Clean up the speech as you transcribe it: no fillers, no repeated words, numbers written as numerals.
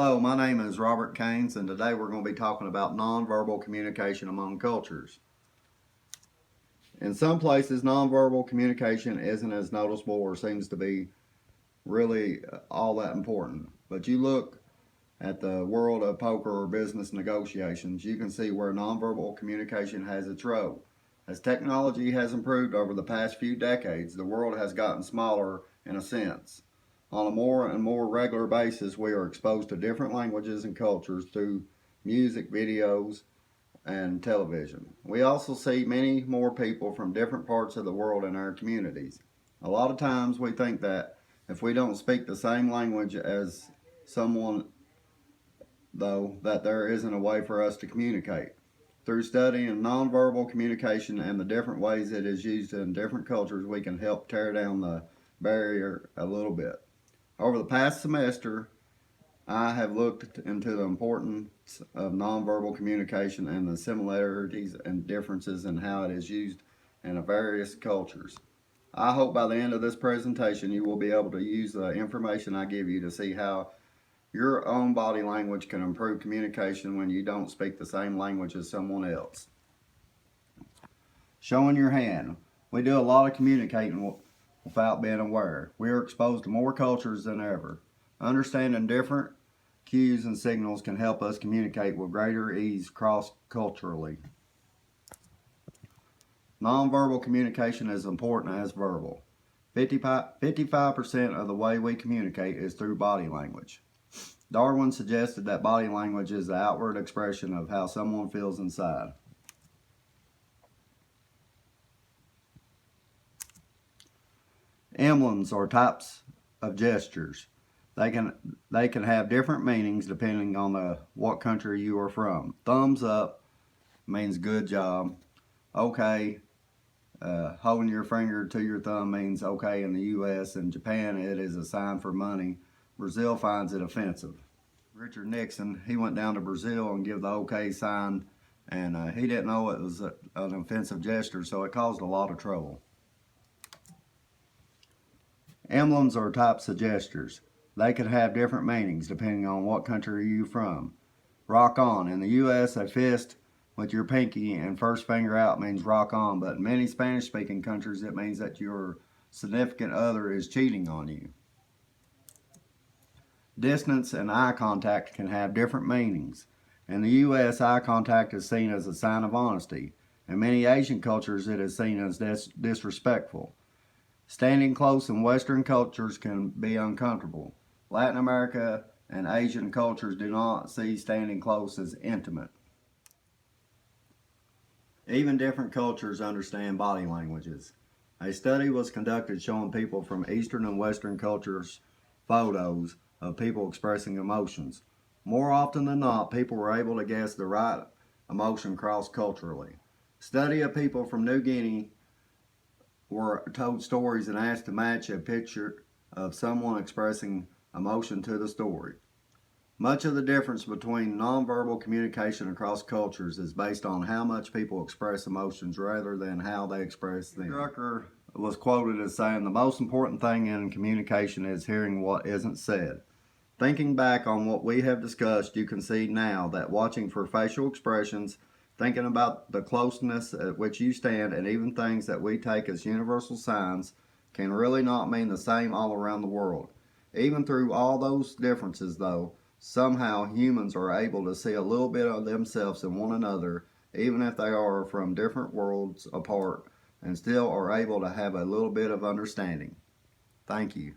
Hello, my name is Robert Caines, and today we're going to be talking about nonverbal communication among cultures. In some places, nonverbal communication isn't as noticeable or seems to be really all that important. But you look at the world of poker or business negotiations, you can see where nonverbal communication has its role. As technology has improved over the past few decades, the world has gotten smaller in a sense. On a more and more regular basis, we are exposed to different languages and cultures through music, videos, and television. We also see many more people from different parts of the world in our communities. A lot of times we think that if we don't speak the same language as someone, though, that there isn't a way for us to communicate. Through studying nonverbal communication and the different ways it is used in different cultures, we can help tear down the barrier a little bit. Over the past semester, I have looked into the importance of nonverbal communication and the similarities and differences in how it is used in various cultures. I hope by the end of this presentation you will be able to use the information I give you to see how your own body language can improve communication when you don't speak the same language as someone else. Showing your hand. We do a lot of communicating without being aware. We are exposed to more cultures than ever. Understanding different cues and signals can help us communicate with greater ease cross-culturally. Nonverbal communication is important as verbal. 55% of the way we communicate is through body language. Darwin suggested that body language is the outward expression of how someone feels inside. Emblems are types of gestures. They can have different meanings depending on what country you are from. Thumbs up means good job. Okay, holding your finger to your thumb means okay in the U.S. In Japan, it is a sign for money. Brazil finds it offensive. Richard Nixon, he went down to Brazil and gave the okay sign, and he didn't know it was an offensive gesture, so it caused a lot of trouble. Emblems are types of gestures. They can have different meanings depending on what country you're from. Rock on. In the U.S., a fist with your pinky and first finger out means rock on, but in many Spanish-speaking countries, it means that your significant other is cheating on you. Distance and eye contact can have different meanings. In the U.S., eye contact is seen as a sign of honesty. In many Asian cultures, it is seen as disrespectful. Standing close in Western cultures can be uncomfortable. Latin America and Asian cultures do not see standing close as intimate. Even different cultures understand body languages. A study was conducted showing people from Eastern and Western cultures photos of people expressing emotions. More often than not, people were able to guess the right emotion cross-culturally. Study of people from New Guinea were told stories and asked to match a picture of someone expressing emotion to the story. Much of the difference between nonverbal communication across cultures is based on how much people express emotions rather than how they express them. Drucker was quoted as saying, "The most important thing in communication is hearing what isn't said." Thinking back on what we have discussed, you can see now that watching for facial expressions, thinking about the closeness at which you stand, and even things that we take as universal signs can really not mean the same all around the world. Even through all those differences, though, somehow humans are able to see a little bit of themselves in one another, even if they are from different worlds apart, and still are able to have a little bit of understanding. Thank you.